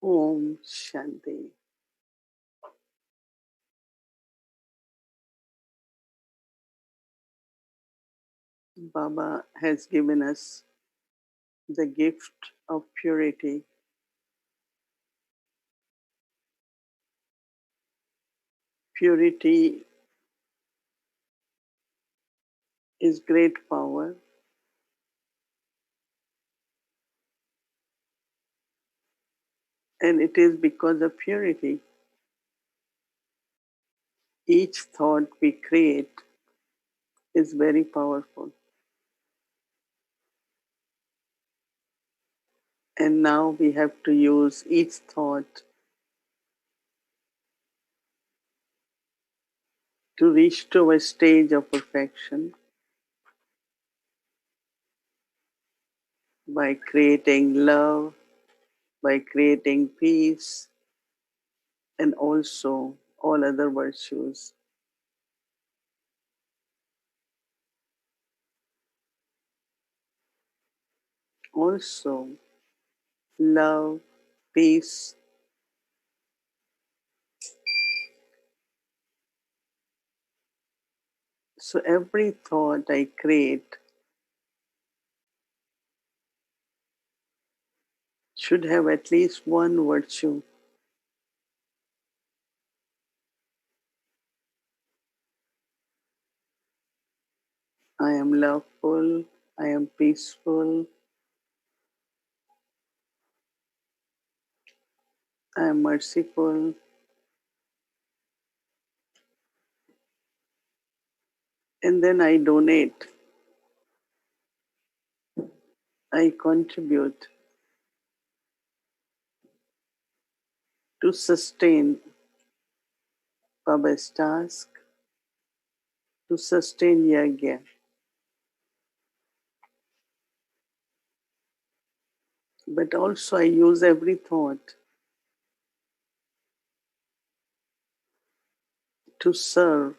Om Shanti. Baba has given us the gift of purity. Purity is great power, and it is because of purity each thought we create is very powerful. And now we have to use each thought to reach to a stage of perfection by creating love, by creating peace, and also all other virtues. Also, love, peace. So every thought I create should have at least one virtue. I am loveful, I am peaceful, I am merciful, and then I donate, I contribute to sustain Baba's task, to sustain Yagya. But also I use every thought to serve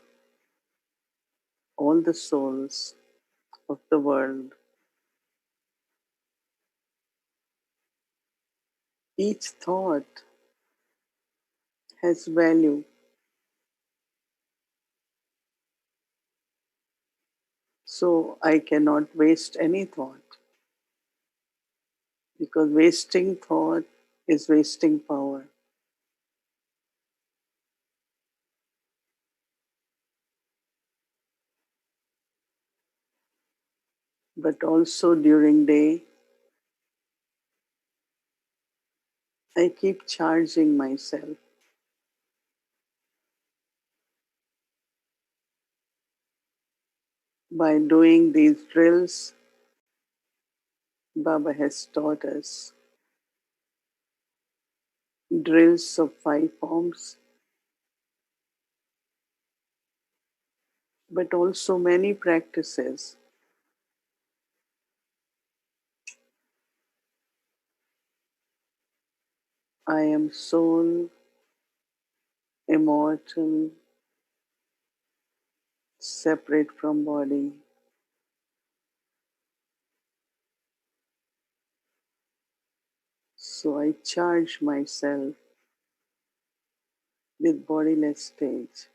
all the souls of the world. Each thought has value, so I cannot waste any thought because wasting thought is wasting power. But also during day, I keep charging myself. By doing these drills, Baba has taught us drills of 5 forms, but also many practices. I am soul, immortal, separate from body. So I charge myself with bodiless stage.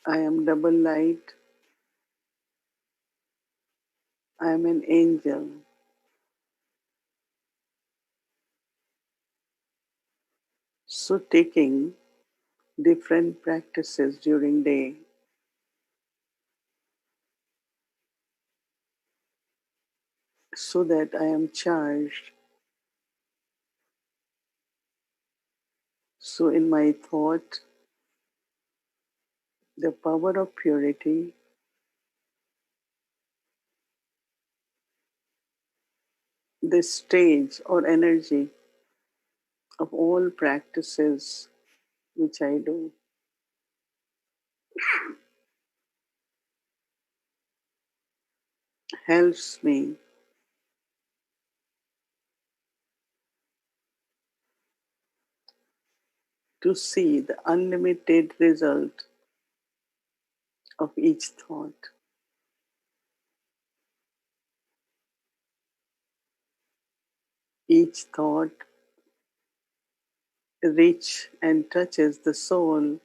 I am double light. I am an angel. So taking different practices during day so that I am charged. So in my thought, the power of purity, the stage or energy of all practices which I do helps me to see the unlimited result of each thought. Each thought reach and touches the soul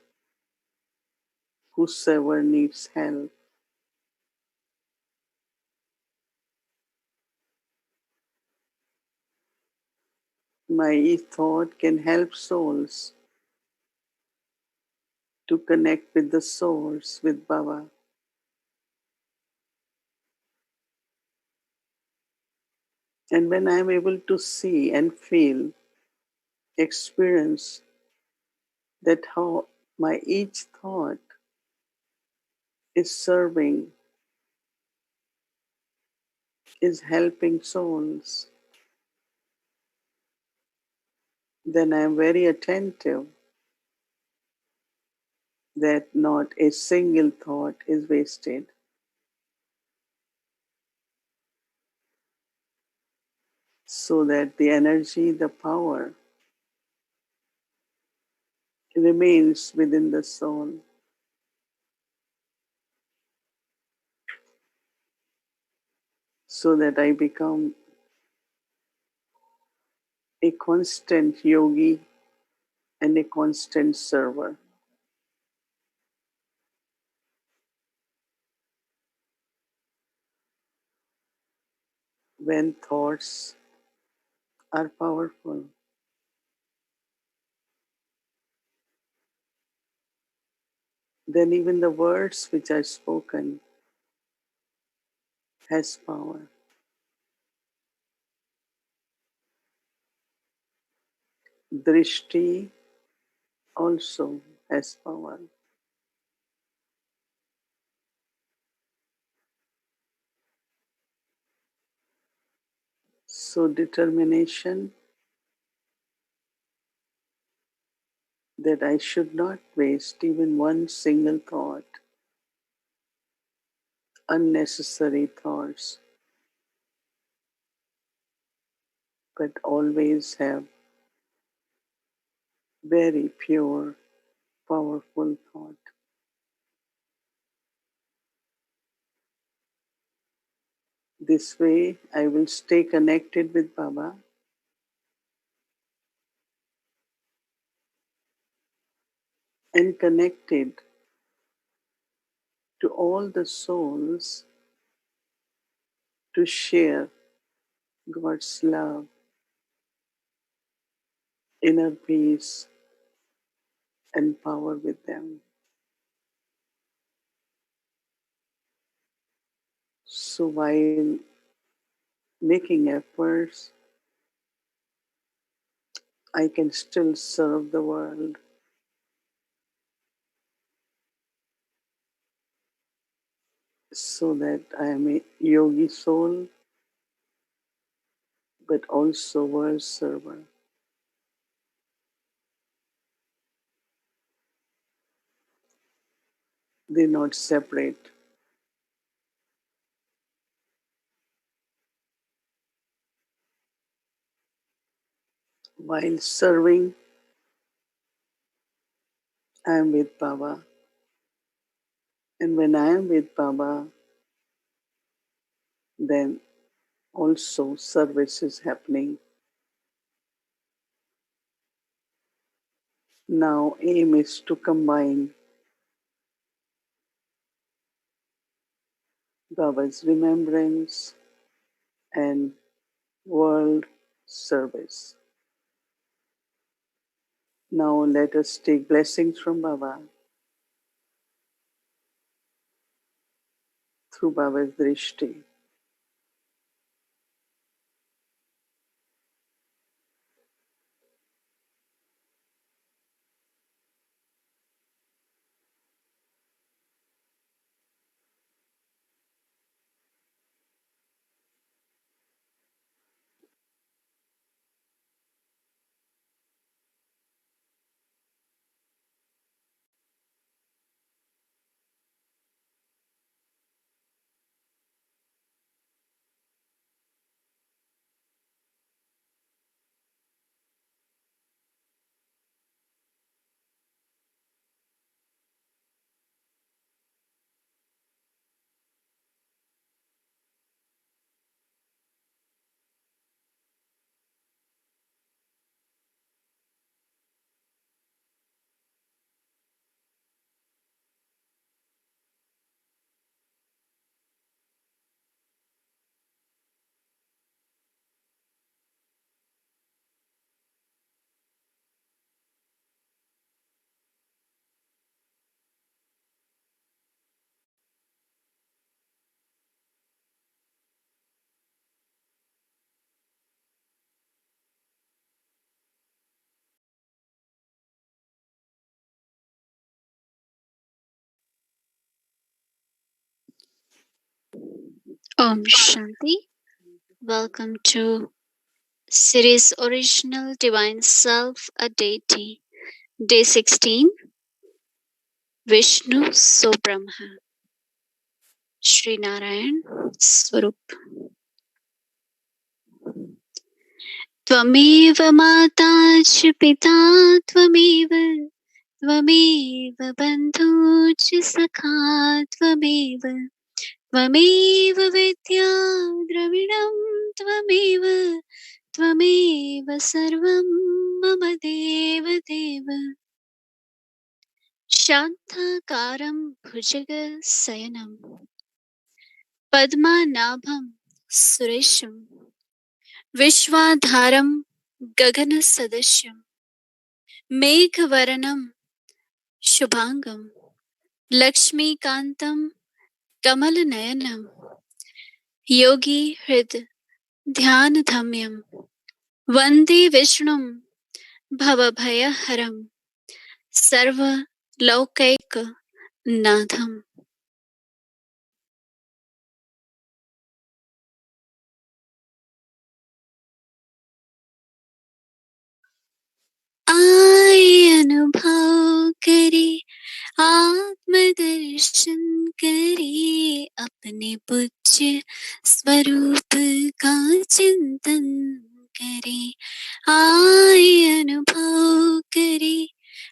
whosoever needs help. My each thought can help souls to connect with the source, with Baba. And when I am able to see and feel, experience that how my each thought is serving, is helping souls, then I am very attentive that not a single thought is wasted, so that the energy, the power remains within the soul, so that I become a constant yogi and a constant server. When thoughts are powerful, then even the words which are spoken has power. Drishti also has power. So determination that I should not waste even one single thought, unnecessary thoughts, but always have very pure, powerful thought. This way I will stay connected with Baba and connected to all the souls to share God's love, inner peace, and power with them. So while making efforts, I can still serve the world so that I am a yogi soul, but also world server. They're not separate. While serving, I am with Baba. And when I am with Baba, then also service is happening. Now aim is to combine Baba's remembrance and world service. Now let us take blessings from Baba through Baba's drishti. Om Shanti. Welcome to series Original Divine Self, a Deity. Day 16. Vishnu So Brahma. Shri Narayan Swarup. Tvameva Mata ch Pita Tvameva Tvameva Bandhu ch Sakha Tvameva Tvameva Vidya Dravidam Tvameva Tvameva Sarvam Mama Deva Deva Shantaakaram Bhujagashayanam Padmanabham Suresham Vishwadharam Gaganasadashyam Meghavaranam Shubhangam Lakshmikantam Kamalanayanam Yogi Hrid Dhyanadhamyam Vande Vishnum Bhavabhayaharam Sarva Laukaika Natham. आए अनुभव करे आत्मदर्शन करे अपने पूज्य स्वरूप का चिंतन करे आए अनुभव करे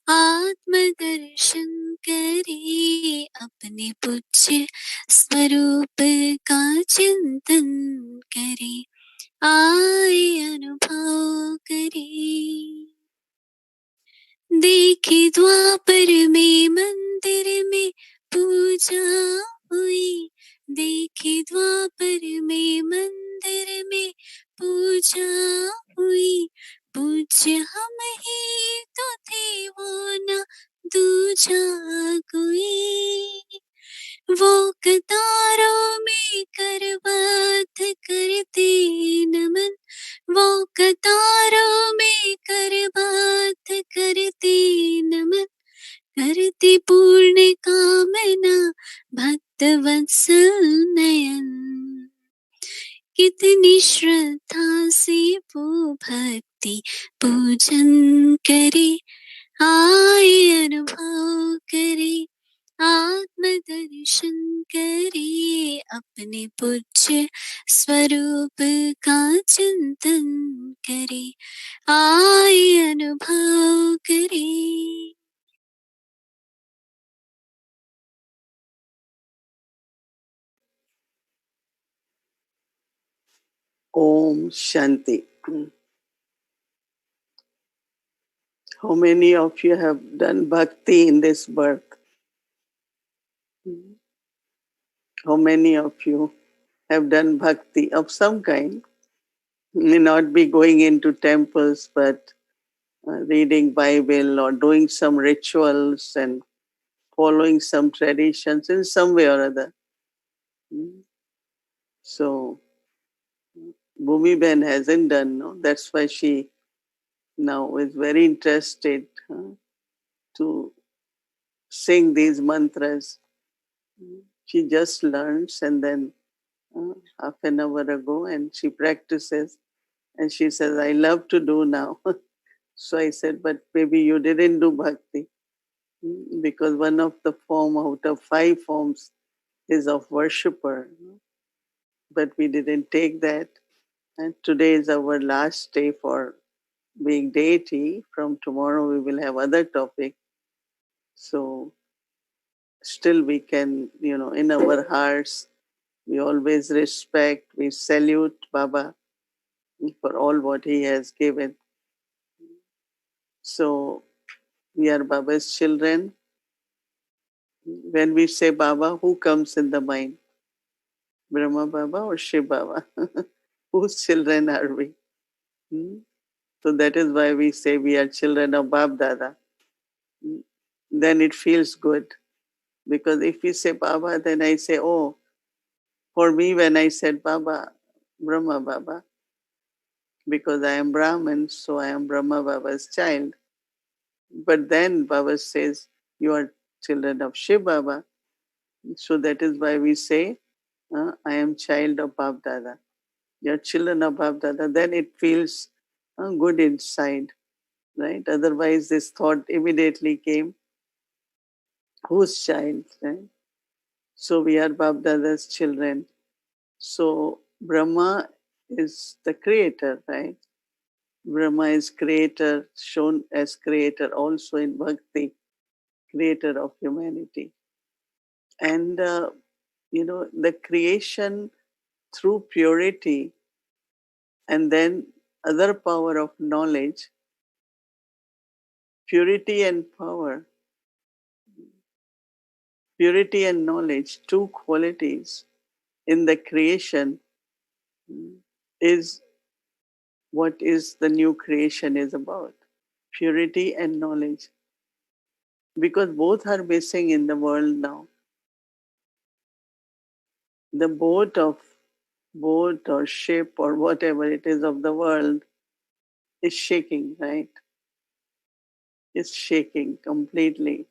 आत्मदर्शन करे अपने पूज्य स्वरूप का चिंतन करे आए अनुभव करे देखे द्वापर में मंदिर में पूजा हुई देखे द्वापर में मंदिर में पूजा हुई पूज्य हम ही तो थे वो ना दूजा कोई वो कतारों में करबद्ध करते नमन वो कतारों में करबद्ध करते नमन करते पूर्ण कामना भक्त वत्सल नयन कितनी श्रद्धा से वो भक्ति पूजन करे आए अनुभव करे आत्मदर्शन करे अपने पूज्य स्वरूप का चिंतन करे आए अनुभव करे Om Shanti. How many of you have done bhakti in this birth? How many of you have done bhakti of some kind? May not be going into temples, but reading Bible or doing some rituals and following some traditions in some way or other. So Bhumi Ben hasn't done, no? That's why she now is very interested to sing these mantras. She just learns and then half an hour ago and she practices and she says, I love to do now. So I said, but maybe you didn't do bhakti because one of the form out of 5 forms is of worshipper. But we didn't take that. And today is our last day for being deity. From tomorrow we will have other topic. So still we can, in our hearts, we always respect, we salute Baba for all what he has given. So we are Baba's children. When we say Baba, who comes in the mind? Brahma Baba or Shiv Baba? Whose children are we? So that is why we say we are children of Bab Dada. Then it feels good. Because if we say Baba, then I say, oh, for me when I said Baba, Brahma Baba, because I am Brahmin, so I am Brahma Baba's child. But then Baba says, you are children of Shiv Baba. So that is why we say I am child of Bab Dada. You're children of Bab Dada. Then it feels good inside, right? Otherwise, this thought immediately came, whose child, right? So we are Bab Dada's children. So Brahma is the creator, right? Brahma is creator, shown as creator also in Bhakti, creator of humanity. And, the creation through purity and then other power of knowledge, purity and power, purity and knowledge, two qualities in the creation is what is the new creation is about. Purity and knowledge. Because both are missing in the world now. The boat or ship or whatever it is of the world is shaking, right? It's shaking completely,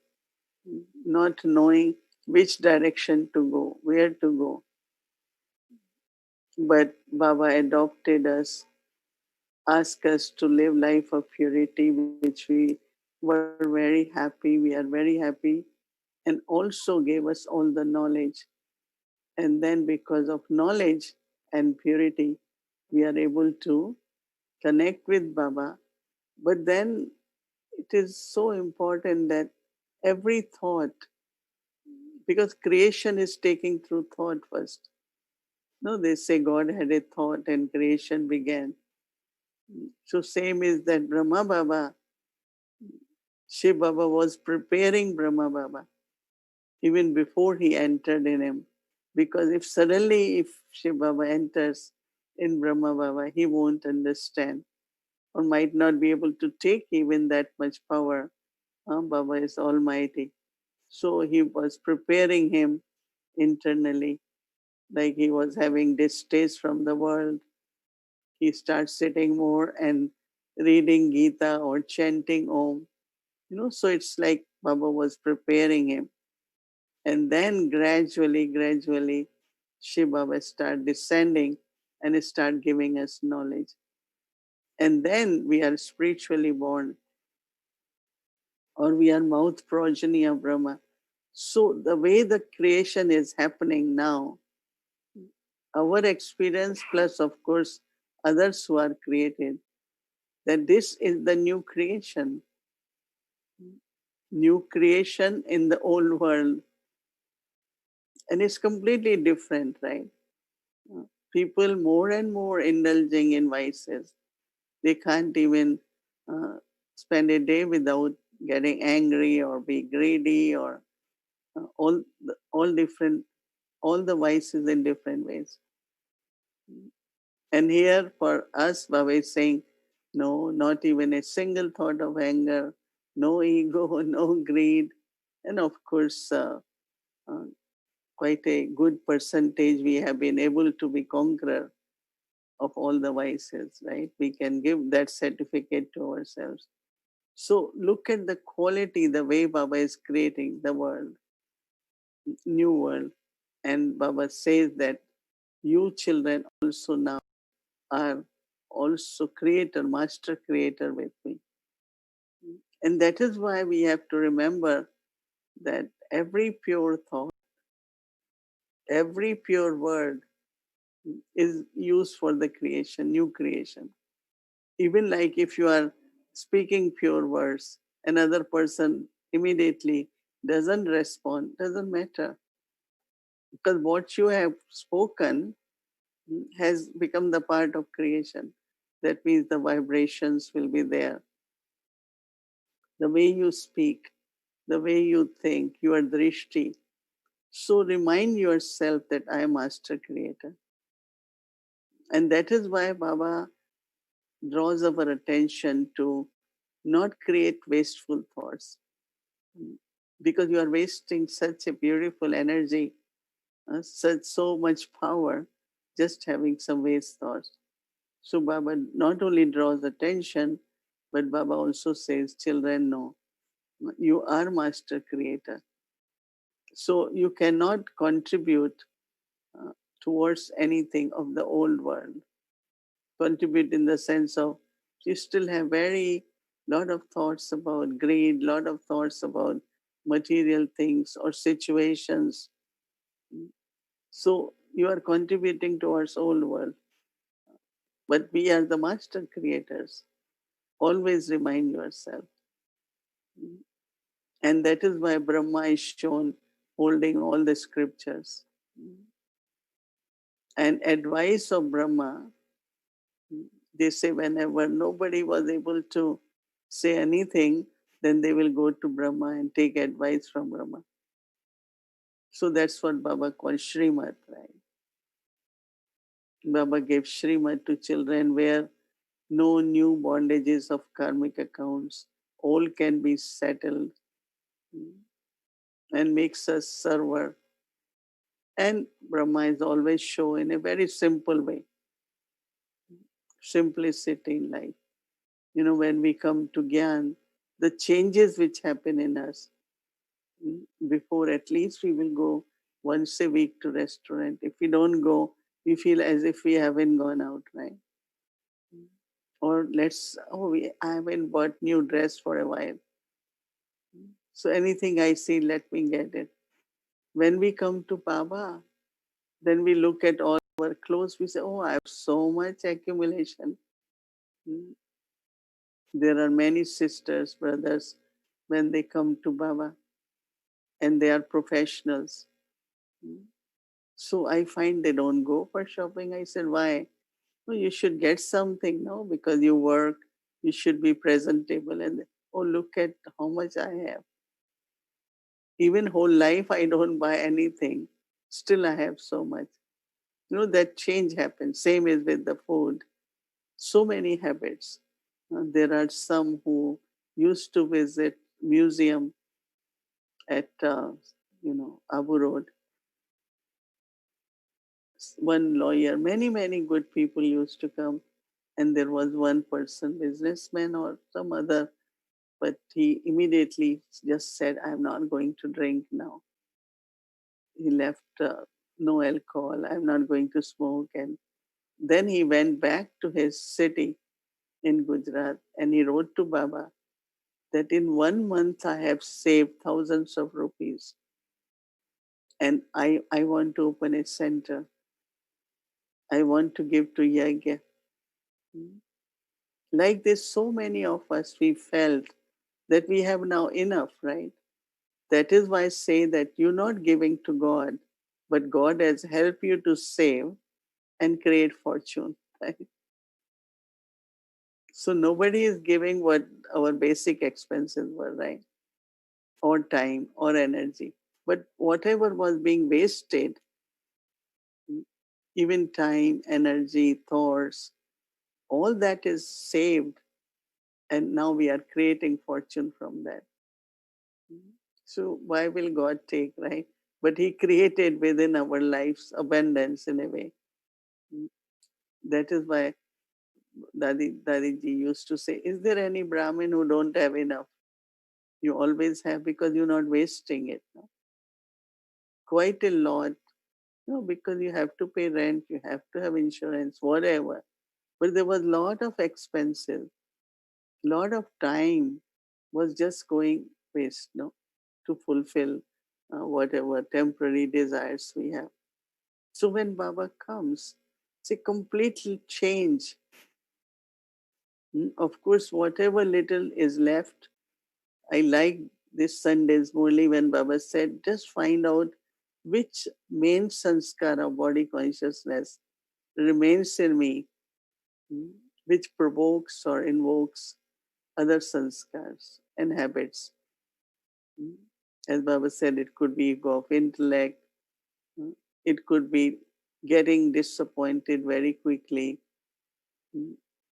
not knowing which direction to go, where to go. But Baba adopted us, asked us to live life of purity, which we were very happy. We are very happy, and also gave us all the knowledge. And then, because of knowledge and purity, we are able to connect with Baba. But then it is so important that every thought, because creation is taking through thought first. No, they say God had a thought and creation began. So same is that Brahma Baba, Shiv Baba was preparing Brahma Baba even before he entered in him. Because if Shiv Baba enters in Brahma Baba, he won't understand or might not be able to take even that much power. Baba is almighty. So he was preparing him internally, like he was having distaste from the world. He starts sitting more and reading Gita or chanting Om. So it's like Baba was preparing him. And then gradually, Shiv Baba start descending and start giving us knowledge. And then we are spiritually born, or we are mouth progeny of Brahma. So the way the creation is happening now, our experience plus of course others who are created, that this is the new creation in the old world, and it's completely different, right? People more and more indulging in vices. They can't even uh, spend a day without getting angry or be greedy or all different, all the vices in different ways. And here for us, Baba is saying, no, not even a single thought of anger, no ego, no greed. And of course, uh, quite a good percentage we have been able to be conqueror of all the vices, right? We can give that certificate to ourselves. So look at the quality, the way Baba is creating the world, new world. And Baba says that you children also now are also creator, master creator with me. And that is why we have to remember that every pure thought, every pure word is used for the creation, new creation. Even like if you are speaking pure words, another person immediately doesn't respond, doesn't matter. Because what you have spoken has become the part of creation. That means the vibrations will be there. The way you speak, the way you think, your drishti. So remind yourself that I am Master Creator. And that is why Baba draws our attention to not create wasteful thoughts. Because you are wasting such a beautiful energy, such so much power, just having some waste thoughts. So Baba not only draws attention, but Baba also says, children, no, you are Master Creator. So you cannot contribute towards anything of the old world. Contribute in the sense of you still have very lot of thoughts about greed, lot of thoughts about material things or situations. So you are contributing towards old world. But we are the master creators. Always remind yourself. And that is why Brahma is shown holding all the scriptures. And advice of Brahma, they say whenever nobody was able to say anything, then they will go to Brahma and take advice from Brahma. So that's what Baba called Srimad, right? Baba gave Srimad to children where no new bondages of karmic accounts, all can be settled, and makes us server. And Brahma is always shown in a very simple way, simplicity in life. When we come to Gyan, the changes which happen in us, before at least we will go once a week to restaurant. If we don't go, we feel as if we haven't gone out, right? Or I haven't bought new dress for a while. So anything I see, let me get it. When we come to Baba, then we look at all our clothes, we say, oh, I have so much accumulation. Mm. There are many sisters, brothers, when they come to Baba and they are professionals. Mm. So I find they don't go for shopping. I said, why? Oh, you should get something, no? Because you work, you should be presentable. And oh, look at how much I have. Even whole life, I don't buy anything. Still, I have so much. That change happens. Same is with the food. So many habits. There are some who used to visit museum at, Abu Road. One lawyer, many good people used to come, and there was one person, businessman or some other, but he immediately just said, I'm not going to drink now. He left, no alcohol, I'm not going to smoke. And then he went back to his city in Gujarat and he wrote to Baba that in 1 month I have saved thousands of rupees and I want to open a center. I want to give to Yagya. Like this, so many of us, we felt that we have now enough, right? That is why I say that you're not giving to God, but God has helped you to save and create fortune. Right? So nobody is giving what our basic expenses were, right? Or time or energy. But whatever was being wasted, even time, energy, thoughts, all that is saved. And now we are creating fortune from that. So why will God take, right? But He created within our lives abundance in a way. That is why Dadiji used to say, is there any Brahmin who don't have enough? You always have because you're not wasting it. No? Quite a lot. Because you have to pay rent, you have to have insurance, whatever. But there was a lot of expenses, lot of time was just going waste, no, to fulfill whatever temporary desires we have. So when Baba comes, it's a complete change. Of course, whatever little is left, I like this Sunday's Murli when Baba said, just find out which main sanskara, body consciousness, remains in me, which provokes or invokes other sanskars and habits. As Baba said, it could be ego of intellect, it could be getting disappointed very quickly,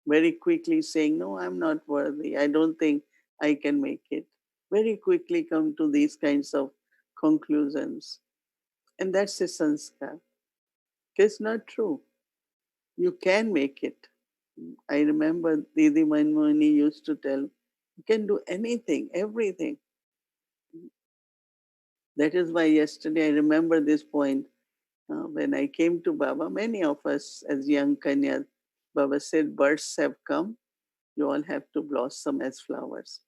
very quickly saying, no, I'm not worthy, I don't think I can make it. Very quickly come to these kinds of conclusions. And that's a sanskar. It's not true. You can make it. I remember Didi Mohini used to tell, you can do anything, everything. That is why yesterday I remember this point. When I came to Baba, many of us as young Kanyas, Baba said, birds have come, you all have to blossom as flowers.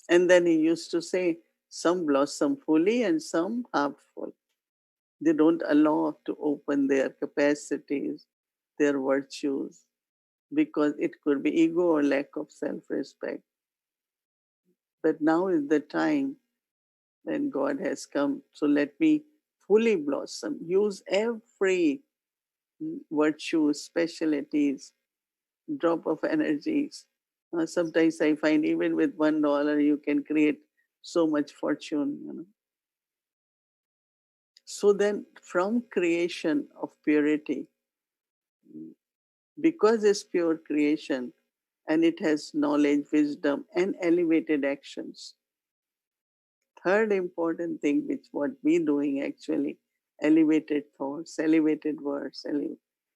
And then he used to say, some blossom fully and some half full. They don't allow to open their capacities, their virtues, because it could be ego or lack of self-respect. But now is the time when God has come. So let me fully blossom. Use every virtue, specialties, drop of energies. Sometimes I find even with $1 you can create so much fortune. So then, from creation of purity, because it's pure creation and it has knowledge, wisdom, and elevated actions. Third important thing, which what we doing actually, elevated thoughts, elevated words,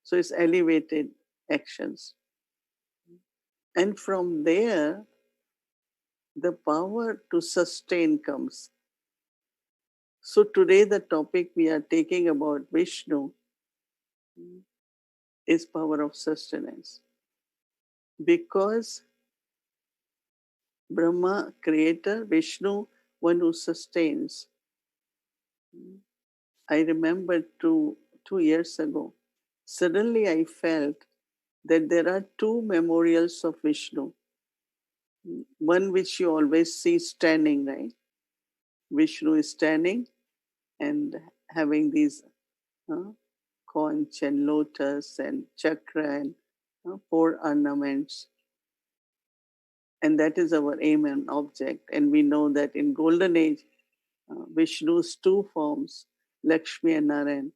so it's elevated actions. And from there, the power to sustain comes. So today the topic we are taking about Vishnu is power of sustenance. Because Brahma, creator, Vishnu, one who sustains. I remember 2 years ago, suddenly I felt that there are two memorials of Vishnu. One which you always see standing, right? Vishnu is standing and having these conch and lotus and chakra and four ornaments. And that is our aim and object. And we know that in Golden Age, Vishnu's two forms, Lakshmi and Narayan,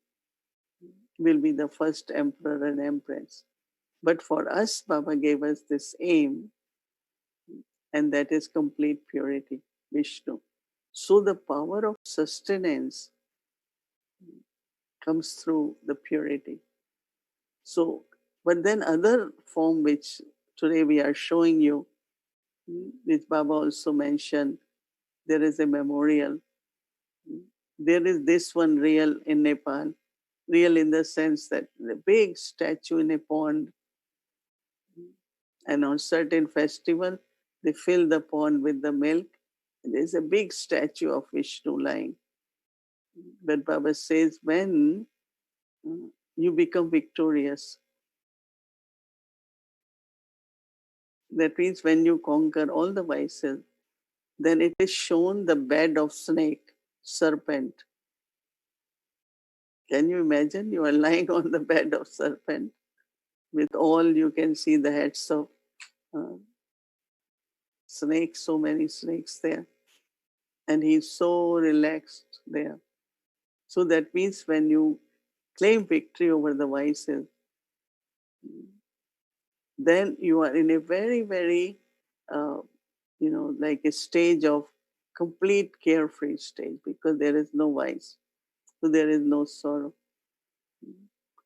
will be the first emperor and empress. But for us, Baba gave us this aim, and that is complete purity, Vishnu. So the power of sustenance comes through the purity. So, but then other form which today we are showing you, which Baba also mentioned, there is a memorial. There is this one real in Nepal, real in the sense that the big statue in a pond, and on certain festival, they fill the pond with the milk. There's a big statue of Vishnu lying. But Baba says, when you become victorious, that means when you conquer all the vices, then it is shown the bed of snake, serpent. Can you imagine? You are lying on the bed of serpent with all you can see the heads of uh, snakes, so many snakes there. And he's so relaxed there. So that means when you claim victory over the vices, then you are in a very, very, uh, like a stage of complete carefree stage because there is no vice. So there is no sorrow.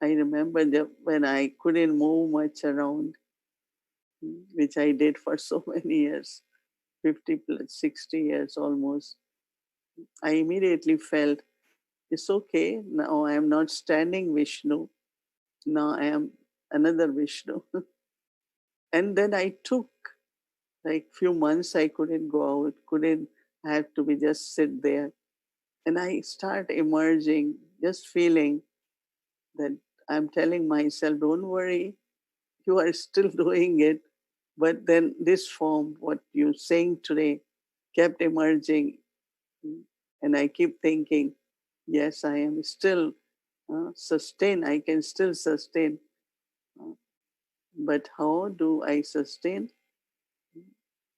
I remember when I couldn't move much around, which I did for so many years, 50 plus 60 years almost, I immediately felt it's okay. Now I am not standing Vishnu. Now I am another Vishnu. And then I took like few months I couldn't go out, couldn't have to be just sit there. And I start emerging, just feeling that I'm telling myself, don't worry, you are still doing it. But then this form, what you're saying today, kept emerging. And I keep thinking, yes, I am still sustain. I can still sustain. Uh, but how do I sustain?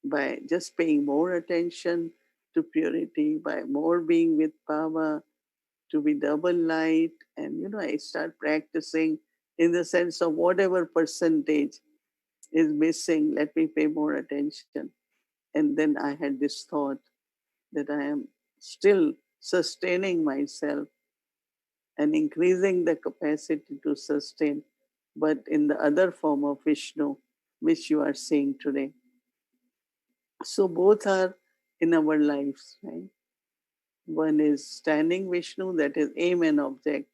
By just paying more attention to purity, by more being with Baba, to be double light. And, I start practicing in the sense of whatever percentage is missing, let me pay more attention. And then I had this thought that I am still sustaining myself and increasing the capacity to sustain, but in the other form of Vishnu, which you are seeing today. So both are in our lives, right? One is standing Vishnu, that is aim and object.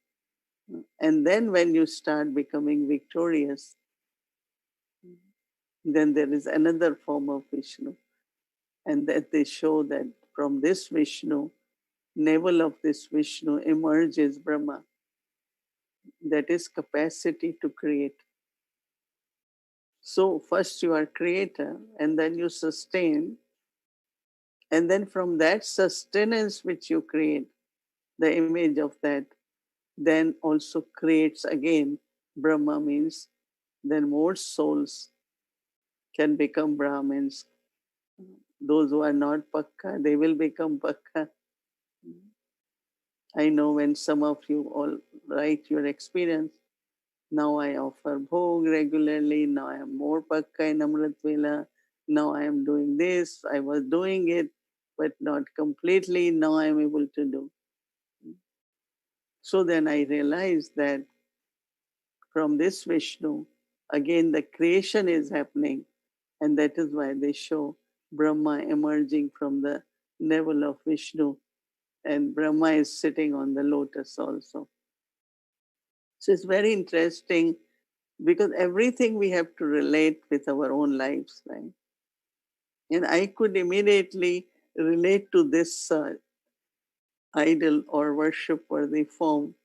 And then when you start becoming victorious, then there is another form of Vishnu. And that they show that from this Vishnu, navel of this Vishnu emerges Brahma. That is capacity to create. So first you are creator, and then you sustain, and then from that sustenance which you create, the image of that, then also creates again. Brahma means then more souls can become Brahmins. Those who are not Pakka, they will become Pakka. I know when some of you all write your experience, now I offer bhog regularly, now I am more Pakka in Amrit Vela, now I am doing this, I was doing it, but not completely, now I am able to do. So then I realized that from this Vishnu, again the creation is happening, and that is why they show Brahma emerging from the navel of Vishnu, and Brahma is sitting on the lotus also. So it's very interesting because everything we have to relate with our own lives, right? And I could immediately relate to this idol or worship worthy form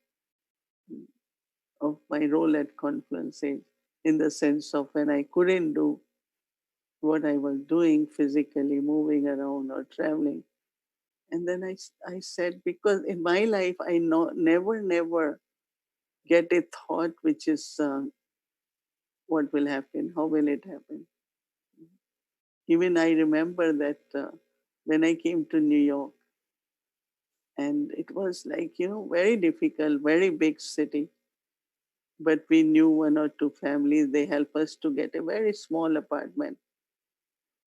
of my role at Confluence Age, in the sense of when I couldn't do what I was doing physically, moving around or traveling. And then I said, because in my life, I never get a thought which is what will happen, how will it happen. Even I remember that when I came to New York, and it was like, very difficult, very big city. But we knew one or two families, they helped us to get a very small apartment.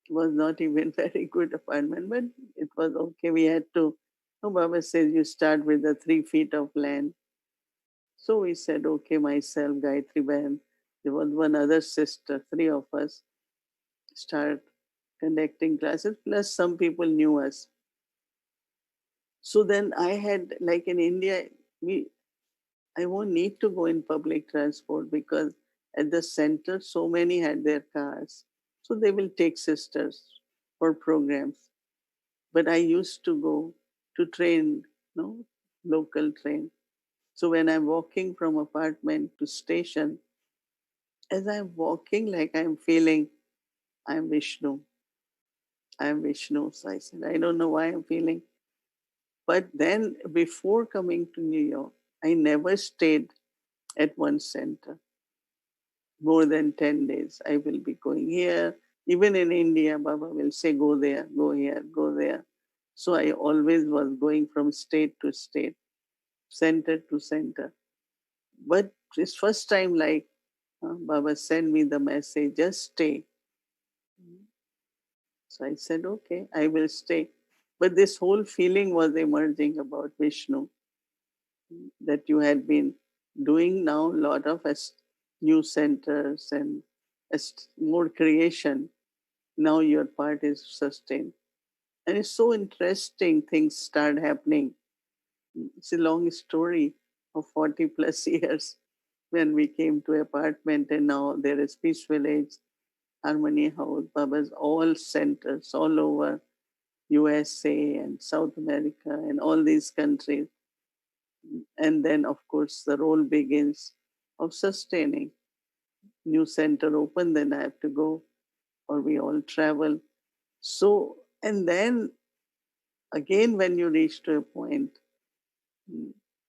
It was not even very good apartment, but it was okay. We had to, no, Baba says you start with the 3 feet of land. So we said, okay, myself, Gayatri Bahan, there was one other sister, three of us start conducting classes, plus some people knew us. So then I had, like in India, we I won't need to go in public transport because at the center, so many had their cars. So they will take sisters for programs. But I used to go to train, local train. So when I'm walking from apartment to station, as I'm walking, like I'm feeling, I'm Vishnu. I'm Vishnu. So I said, I don't know why I'm feeling. But then before coming to New York, I never stayed at one center more than 10 days. I will be going here. Even in India, Baba will say, go there, go here, go there. So I always was going from state to state, center to center. But this first time, like Baba sent me the message, just stay. So I said, okay, I will stay. But this whole feeling was emerging about Vishnu, that you had been doing now a lot of new centers and more creation. Now your part is sustained. And it's so interesting, things start happening. It's a long story of 40 plus years when we came to apartment, and now there is Peace Village, Harmony House, Baba's, all centers all over USA and South America and all these countries. And then, of course, the role begins of sustaining. New center open, then I have to go, or we all travel. So, and then again, when you reach to a point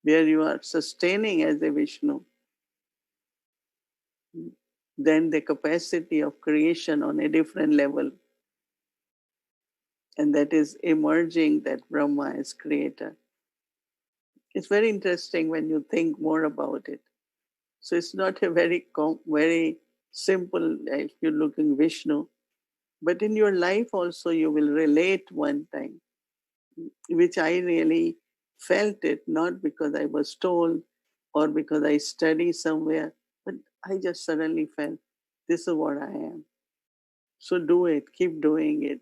where you are sustaining as a Vishnu, then the capacity of creation on a different level, and that is emerging that Brahma is creator. It's very interesting when you think more about it. So it's not a very simple, if you're looking Vishnu, but in your life also you will relate one time, which I really felt it, not because I was told or because I study somewhere, but I just suddenly felt this is what I am. So do it, keep doing it,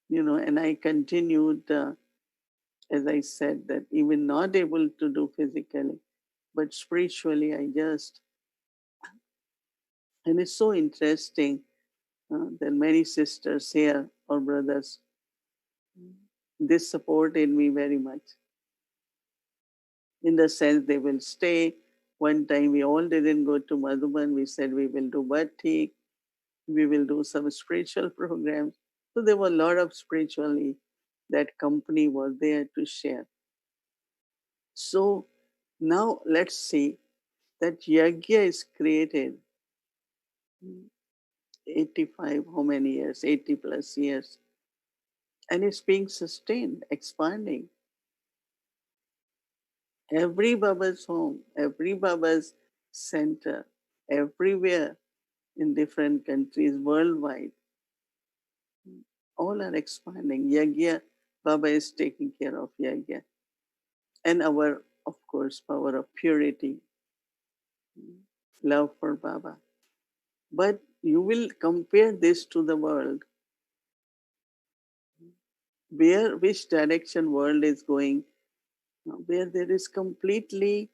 and I continued. As I said, that even not able to do physically, but spiritually, I just, and it's so interesting that many sisters here or brothers, they supported me very much. In the sense they will stay. One time we all didn't go to Madhuban. We said we will do Bhatik, we will do some spiritual programs. So there were a lot of spiritually that company was there to share. So now let's see that yajna is created 85, how many years? 80 plus years. And it's being sustained, expanding. Every Baba's home, every Baba's center, everywhere in different countries worldwide, all are expanding. Yagya, Baba is taking care of Yagya. And our, of course, power of purity, love for Baba. But you will compare this to the world, where which direction world is going, where there is completely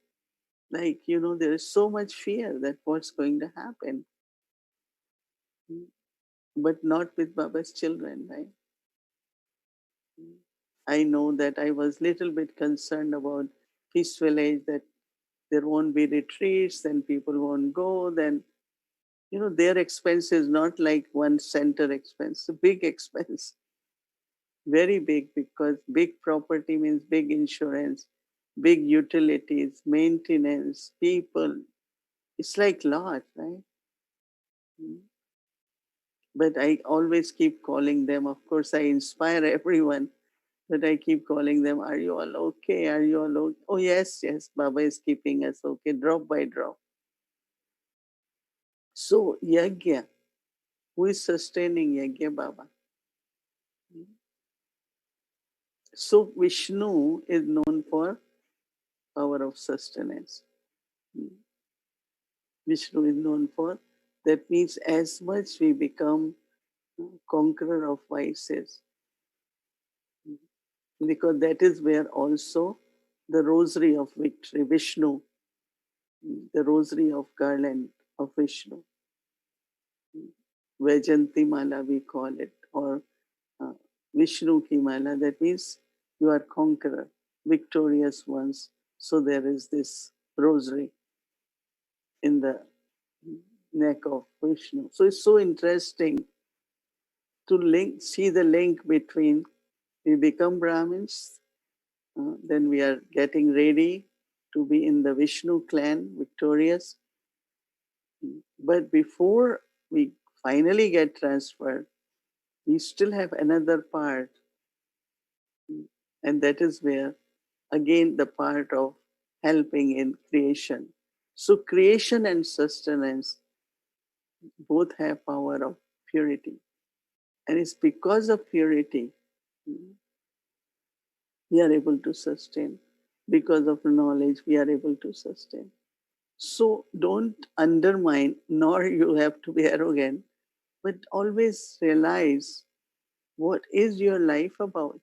there is so much fear that what's going to happen, but not with Baba's children, right? I know that I was little bit concerned about Peace Village, that there won't be retreats, then people won't go, then their expense is not like one center expense, a big expense, very big, because big property means big insurance, big utilities, maintenance, people. It's like lot, right? But I always keep calling them. Of course, I inspire everyone, but I keep calling them. Are you all okay? Are you all okay? Oh, yes, yes. Baba is keeping us okay, drop by drop. So, Yagya, who is sustaining Yagya Baba? So, Vishnu is known for power of sustenance. Vishnu is known for, that means as much we become conqueror of vices, because that is where also the rosary of victory, Vishnu, the rosary of garland of Vishnu, Vajanti Mala we call it, or uh, Vishnu ki Mala, that means you are conqueror, victorious ones. So there is this rosary in the neck of Vishnu. So it's so interesting to see the link between we become Brahmins, then we are getting ready to be in the Vishnu clan, victorious. But before we finally get transferred, we still have another part, and that is where again the part of helping in creation. So creation and sustenance both have power of purity, and it's because of purity we are able to sustain. Because of knowledge, we are able to sustain. So don't undermine, nor you have to be arrogant, but always realize what is your life about.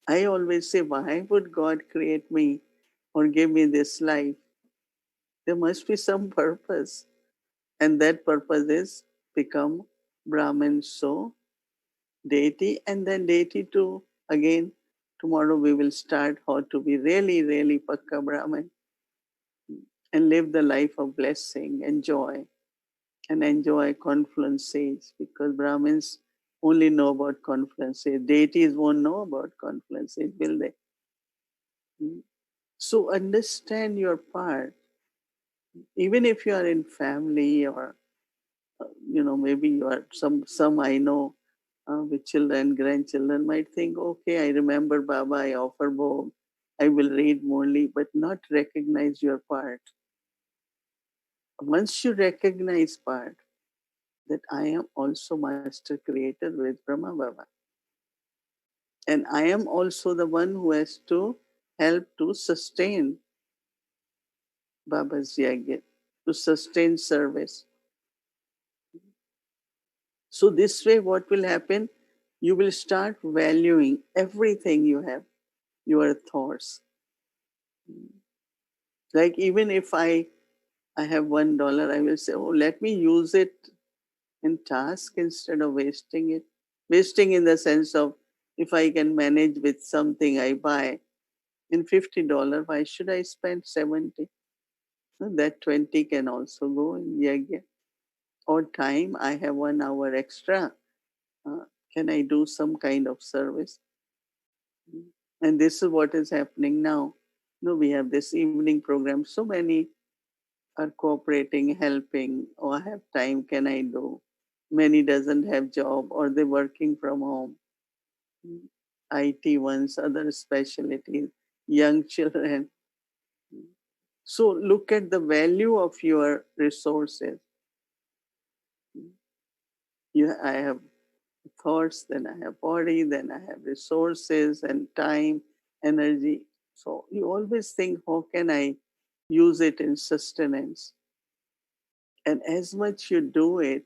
I always say, why would God create me or give me this life? There must be some purpose. And that purpose is become Brahmin, so deity, and then deity to again. Tomorrow we will start how to be really, really Pakka Brahmin and live the life of blessing and joy, and enjoy confluence sage, because Brahmins only know about confluence sage. Deities won't know about confluence sage, will they? So understand your part, even if you are in family, or maybe you are some I know with children, grandchildren might think, okay, I remember Baba, I offer bhog, I will read Murli, but not recognize your part. Once you recognize part, that I am also master creator with Brahma Baba. And I am also the one who has to help to sustain Baba's Yagya, to sustain service. So this way, what will happen? you will start valuing everything you have, your thoughts. Like even if I have $1, I will say, oh, let me use it in task instead of wasting it. Wasting in the sense of if I can manage with something I buy in $50, why should I spend 70? So that 20 can also go in yagya. Or time, I have 1 hour extra. Uh, can I do some kind of service? And this is what is happening now. No, we have this evening program. So many are cooperating, helping. Oh, I have time. Can I do? Many doesn't have job or they're working from home. IT ones, other specialties, young children. So look at the value of your resources. I have thoughts, then I have body, then I have resources and time, energy. So you always think, how can I use it in sustenance? And as much you do it,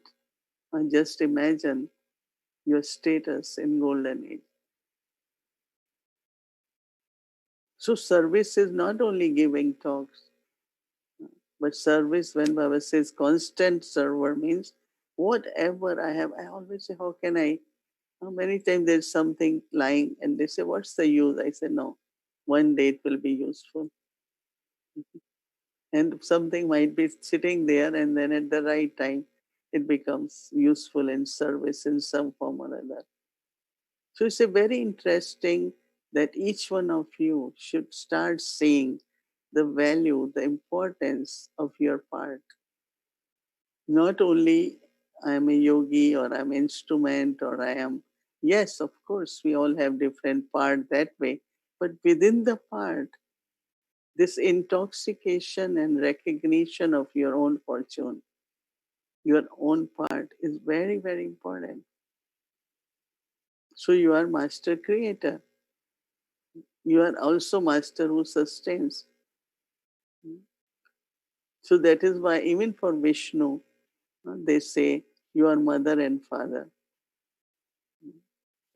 just imagine your status in golden age. So service is not only giving talks, but service, when Baba says constant server, means whatever I have, I always say, how can I? How many times there's something lying and they say, what's the use? I say, no, one day it will be useful. And something might be sitting there and then at the right time, it becomes useful in service in some form or other. So it's a very interesting that each one of you should start seeing the value, the importance of your part. Not only I am a yogi or I'm instrument or I am, yes, of course, we all have different part that way. But within the part, this intoxication and recognition of your own fortune, your own part is very, very important. So you are master creator. You are also master who sustains. So that is why even for Vishnu, they say you are mother and father,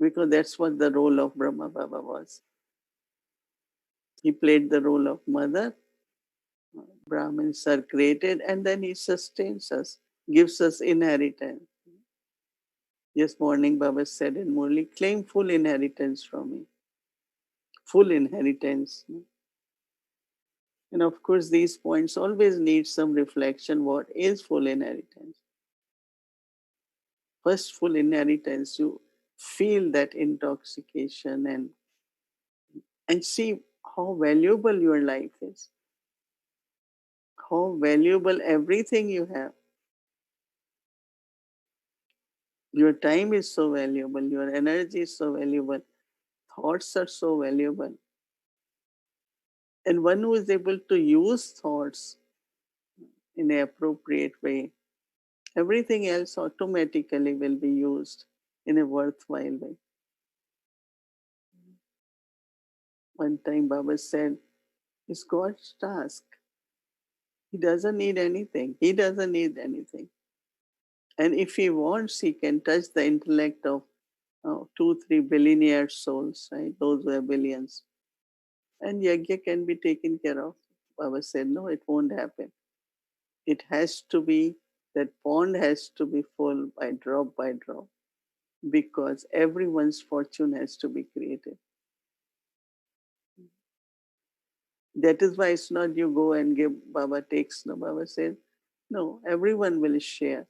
because that's what the role of Brahma Baba was. He played the role of mother. Brahmins are created and then he sustains us, gives us inheritance. Yes, morning Baba said in Murli, claim full inheritance from me. Full inheritance. And of course, these points always need some reflection. What is full inheritance? First, full inheritance, you feel that intoxication and see how valuable your life is, how valuable everything you have. Your time is so valuable, your energy is so valuable, thoughts are so valuable. And one who is able to use thoughts in an appropriate way, everything else automatically will be used in a worthwhile way. One time Baba said, it's God's task. He doesn't need anything. He doesn't need anything. And if he wants, he can touch the intellect of 2, 3 billionaire souls, right? Those who have billions. And yajna can be taken care of. Baba said, no, it won't happen. It has to be, that pond has to be full by drop, because everyone's fortune has to be created. That is why it's not you go and give, Baba takes. No, Baba says, no, everyone will share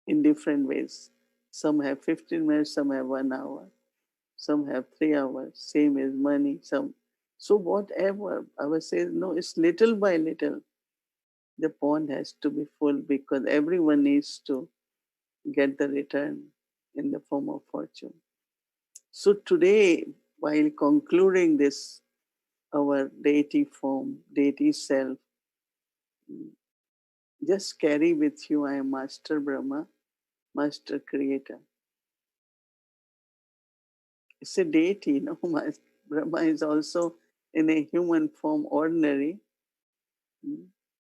in different ways. Some have 15 minutes, some have 1 hour, some have 3 hours, same as money, some. So whatever, Baba says, no, it's little by little. The pond has to be full because everyone needs to get the return in the form of fortune. So today, while concluding this, our deity form, deity self, just carry with you, I am Master Brahma, Master Creator. It's a deity, no? Brahma is also in a human form, ordinary,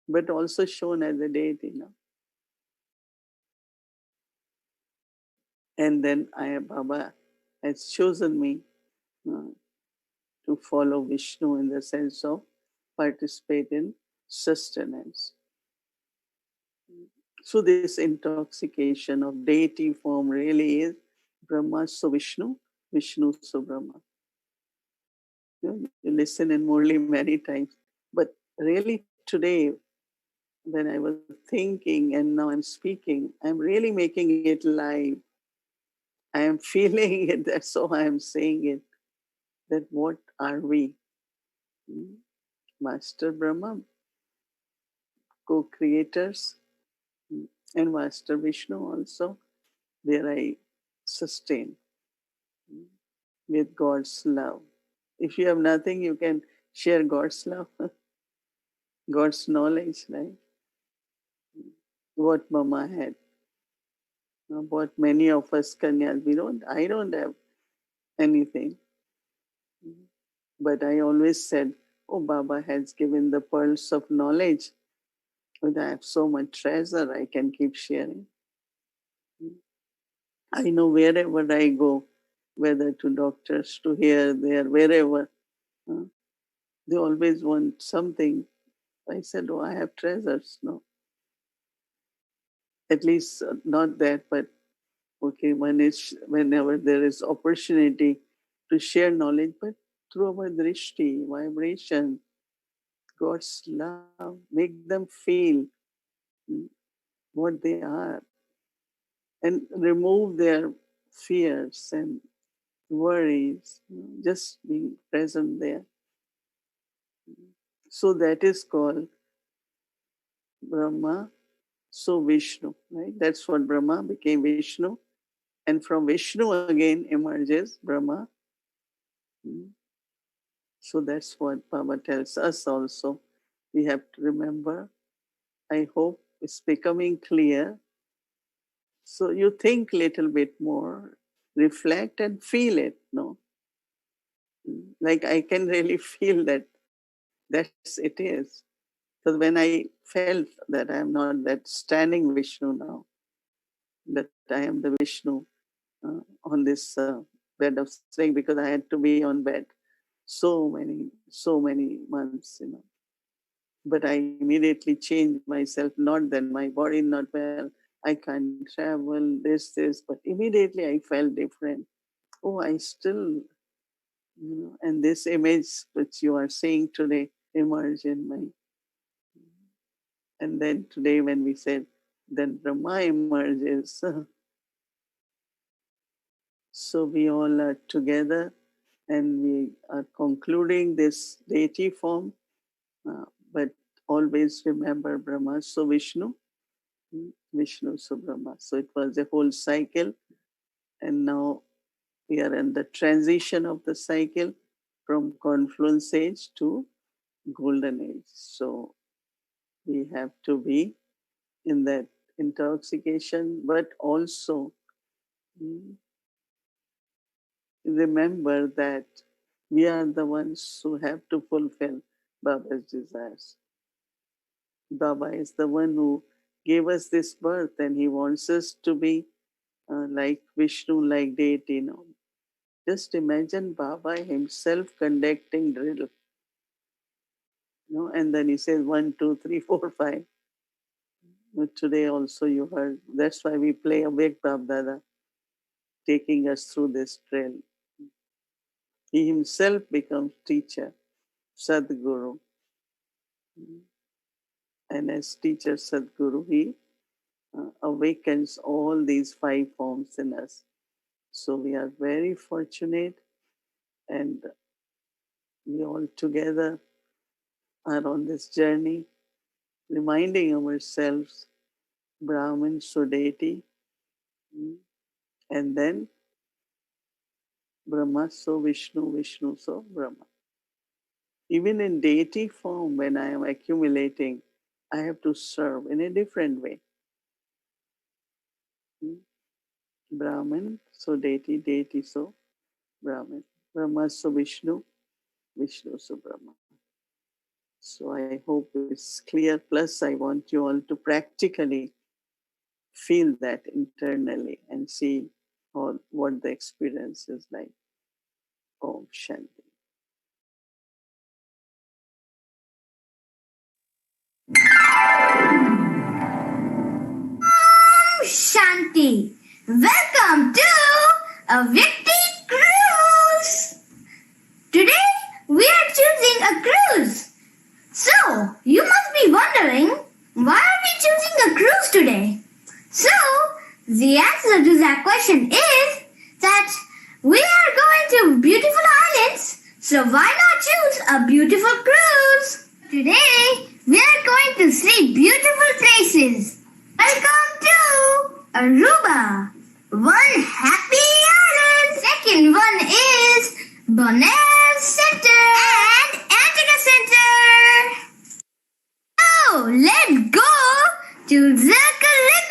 but also shown as a deity, no? And then Baba has chosen me uh, to follow Vishnu in the sense of participate in sustenance. So this intoxication of deity form really is Brahma so Vishnu, Vishnu so Brahma. You listen in Murli many times. But really today, when I was thinking and now I'm speaking, I'm really making it live. I am feeling it. That's how I am saying it. That what are we? Hmm? Master Brahma, co-creators, hmm, and Master Vishnu also, where I sustain hmm, with God's love. If you have nothing, you can share God's love, God's knowledge, right? What Mama had, what many of us Kanyas, I don't have anything. But I always said, oh, Baba has given the pearls of knowledge. But I have so much treasure I can keep sharing. I know wherever I go, whether to doctors, to here, there, wherever, uh, they always want something. I said, oh, I have treasures. No, at least not that, but okay, whenever there is opportunity to share knowledge, but through our drishti, vibration, God's love, make them feel mm, what they are and remove their fears and worries, just being present there. So that is called Brahma, so Vishnu, right? That's what Brahma became Vishnu. And from Vishnu again emerges Brahma. So that's what Baba tells us also. We have to remember. I hope it's becoming clear. So you think little bit more, reflect and feel it, no? Like I can really feel that that's it is. Because when I felt that I am not that standing Vishnu now, that I am the Vishnu on this bed of snake because I had to be on bed so many months, But I immediately changed myself. Not that my body not well, I can't travel, this, but immediately I felt different. Oh, I still, and this image which you are seeing today emerge in my. And then today when we said, then Brahma emerges. So we all are together and we are concluding this deity form, but always remember Brahma. So Vishnu, Vishnu, so Brahma. So it was a whole cycle, and now we are in the transition of the cycle from confluence age to golden age. So we have to be in that intoxication, but also mm, remember that we are the ones who have to fulfill Baba's desires. Baba is the one who gave us this birth and he wants us to be like Vishnu, like deity. Just imagine Baba himself conducting drill. And then he says 1, 2, 3, 4, 5. Today also you heard. That's why we play Awake Bab Dada, taking us through this drill. He himself becomes teacher, Sadguru. And as teacher Sadguru, he awakens all these five forms in us. So we are very fortunate and we all together are on this journey, reminding ourselves Brahman, so deity, and then Brahma, so Vishnu, Vishnu, so Brahma. Even in deity form, when I am accumulating, I have to serve in a different way. Brahman, so deity, deity, so Brahman. Brahma, so Vishnu, Vishnu, so Brahma. So I hope it's clear. Plus, I want you all to practically feel that internally and see. or what the experience is like. Om Shanti. Shanti. Welcome to a Victory Cruise. Today we are choosing a cruise. So you must be wondering, why are we choosing a cruise today? So the answer to that question is that we are going to beautiful islands. So why not choose a beautiful cruise? Today we are going to see beautiful places. Welcome to Aruba. One happy island. Second one is Bonaire Center and Antigua Center. So let's go to the Caribbean.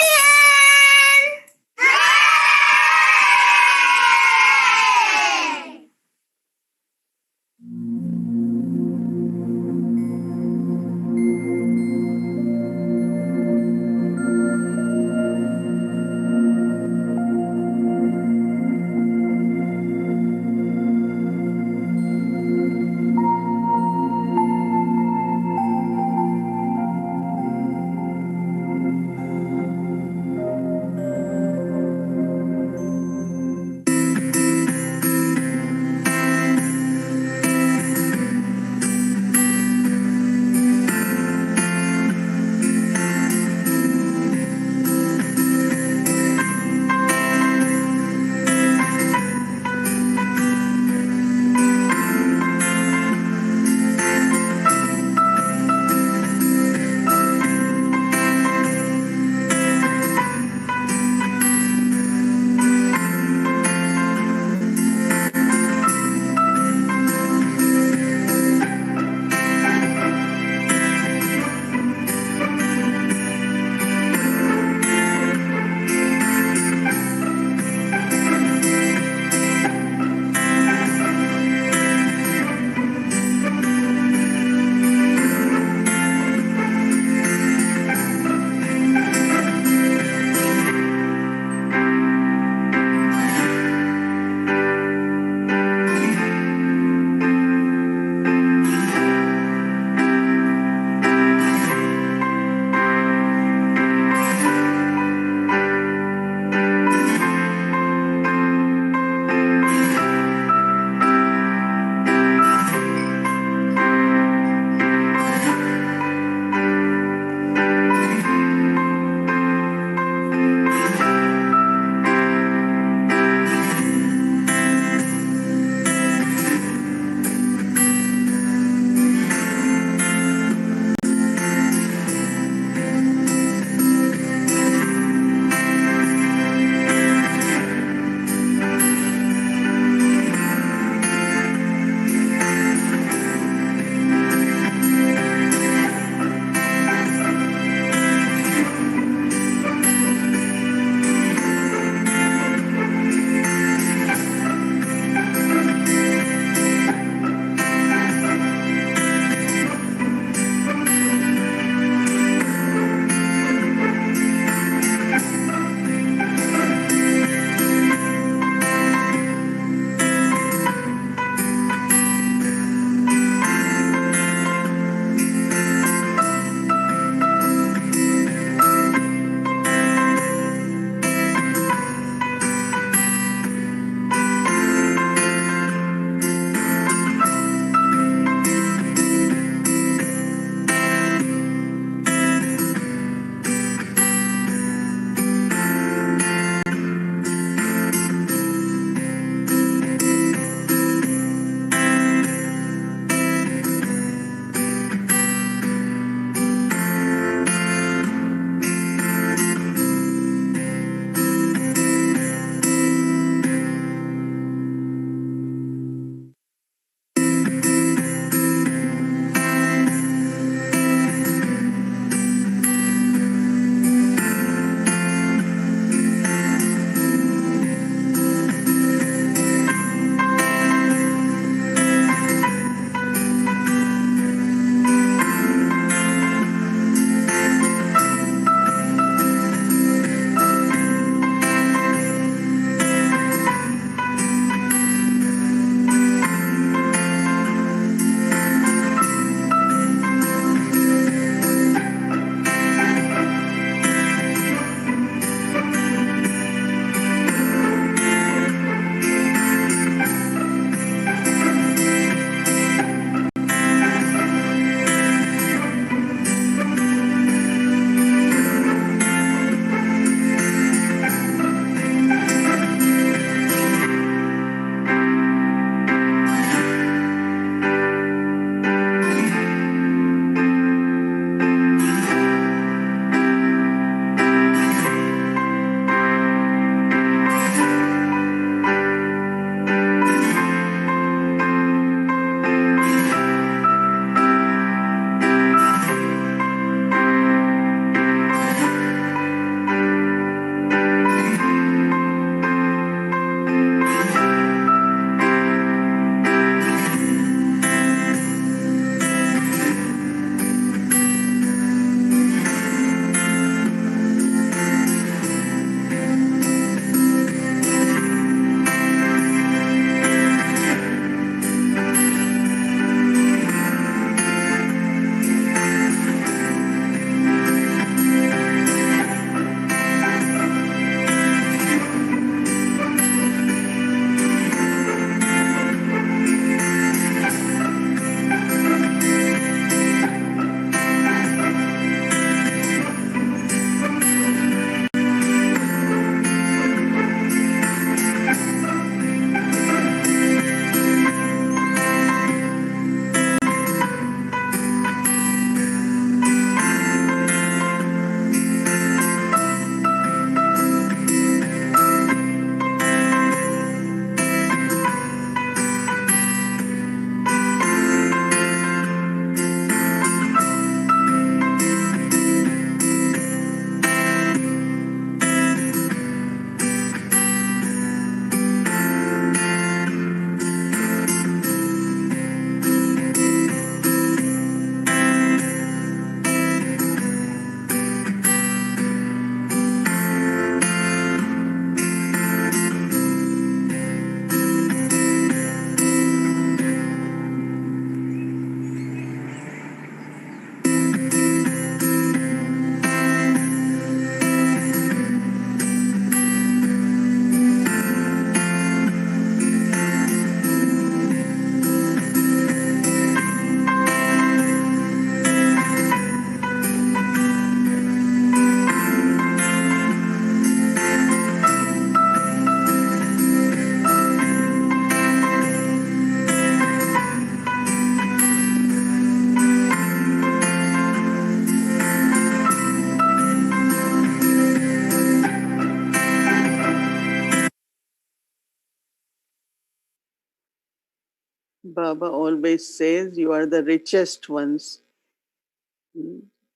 Baba always says you are the richest ones.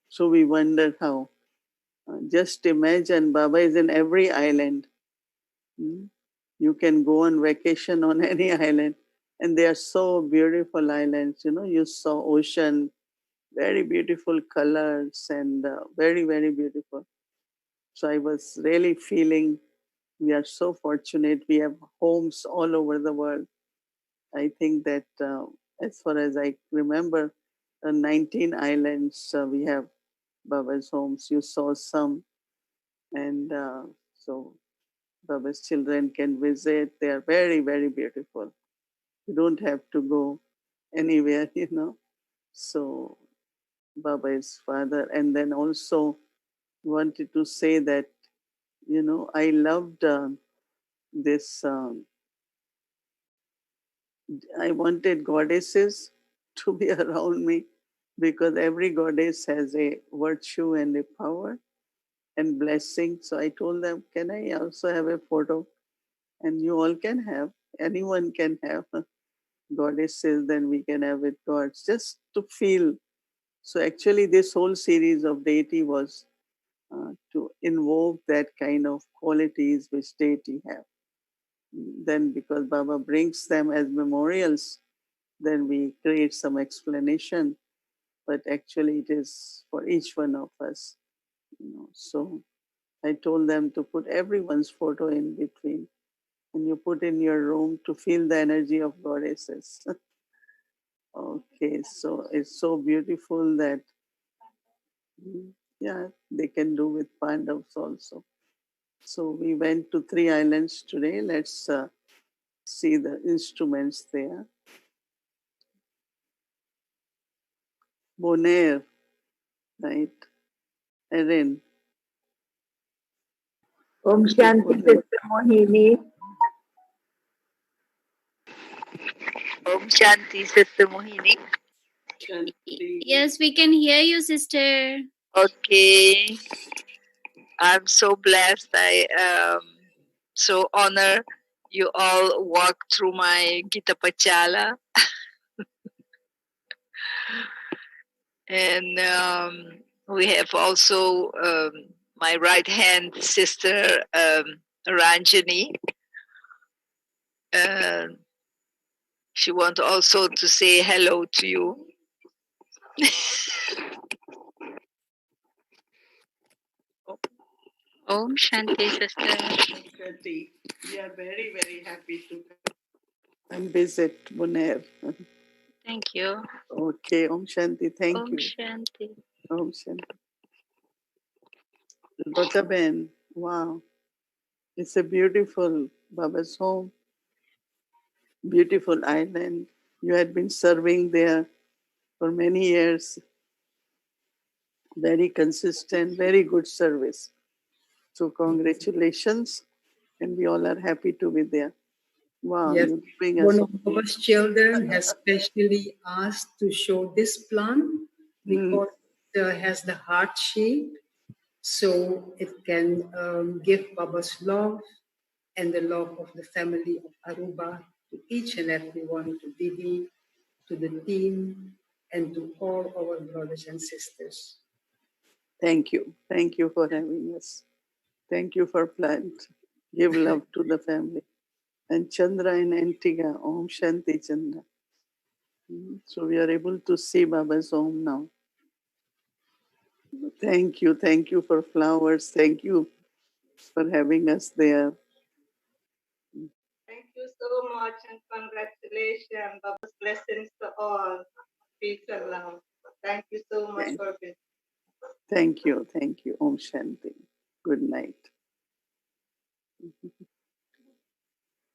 So we wonder how. Just imagine Baba is in every island. You can go on vacation on any island, and they are so beautiful islands. You saw ocean, very beautiful colors, and very, very beautiful. So I was really feeling we are so fortunate. We have homes all over the world. I think that as far as I remember, 19 islands we have Baba's homes. You saw some, and so Baba's children can visit. They are very, very beautiful. You don't have to go anywhere. So Baba is father. And then also wanted to say that, I loved this. I wanted goddesses to be around me because every goddess has a virtue and a power and blessing. So I told them, can I also have a photo? And you all can have, anyone can have goddesses, then we can have it gods, just to feel. So actually, this whole series of deity was to invoke that kind of qualities which deity have. Then because Baba brings them as memorials, then we create some explanation, but actually it is for each one of us. So I told them to put everyone's photo in between, and you put in your room to feel the energy of goddesses. Okay, so it's so beautiful that, yeah, they can do with Pandavas also. So we went to 3 islands today. Let's see the instruments there. Bonaire, right? Erin. Om Mr. Shanti, Bonaire. Sister Mohini. Om Shanti, Sister Mohini. Yes, we can hear you, sister. Okay, I'm so blessed. I so honor you all walk through my Gita Pachala, and we have also my right hand sister Ranjani. Uh, she wants also to say hello to you. Om Shanti, sister. Shruti, we are very, very happy to come and visit Bonaire. Thank you. Okay, Om Shanti, thank Om you. Shanti. Om Shanti. Lotaben, wow. It's a beautiful Baba's home, beautiful island. You had been serving there for many years. Very consistent, very good service. So congratulations, and we all are happy to be there. Wow, Yes, you're giving one us. of our children has specially asked to show this plant because it has the heart shape, so it can give Baba's love and the love of the family of Aruba to each and every one, to Didi, to the team, and to all our brothers and sisters. Thank you. Thank you for having us. Thank you for plant. Give love to the family. And Chandra in Antigua, Om Shanti Chandra. So we are able to see Baba's home now. Thank you. Thank you for flowers. Thank you for having us there. Thank you so much and congratulations. Baba's blessings to all. Peace and love. Thank you so much Thank, for this. thank you. Thank you. Om Shanti. Good night.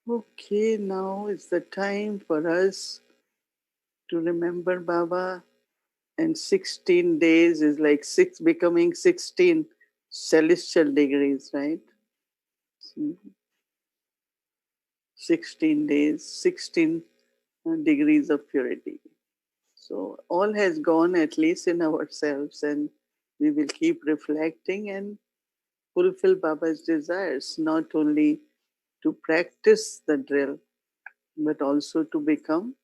Okay, now is the time for us to remember Baba. And 16 days is like six becoming 16 celestial degrees, right? 16 days, 16 degrees of purity. So all has gone at least in ourselves, and we will keep reflecting and fulfill Baba's desires, not only to practice the drill, but also to become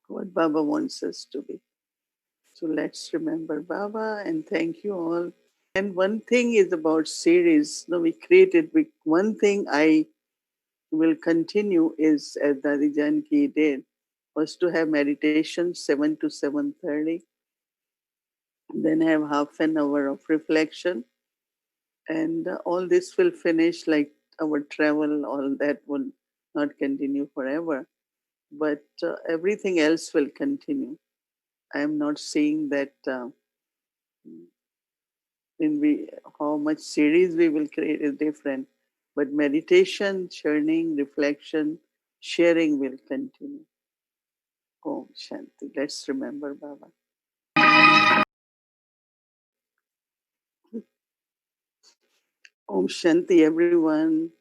what Baba wants us to be. So let's remember Baba and thank you all. And one thing is about series. No, we created. One thing I will continue is, as Dadi Janki did, was to have meditation 7 to 7:30. Then have half an hour of reflection, and all this will finish like our travel. All that will not continue forever, but everything else will continue. I am not saying that. In we how much series we will create is different, but meditation, churning, reflection, sharing will continue. Om Shanti. Let's remember Baba. Om Shanti, everyone.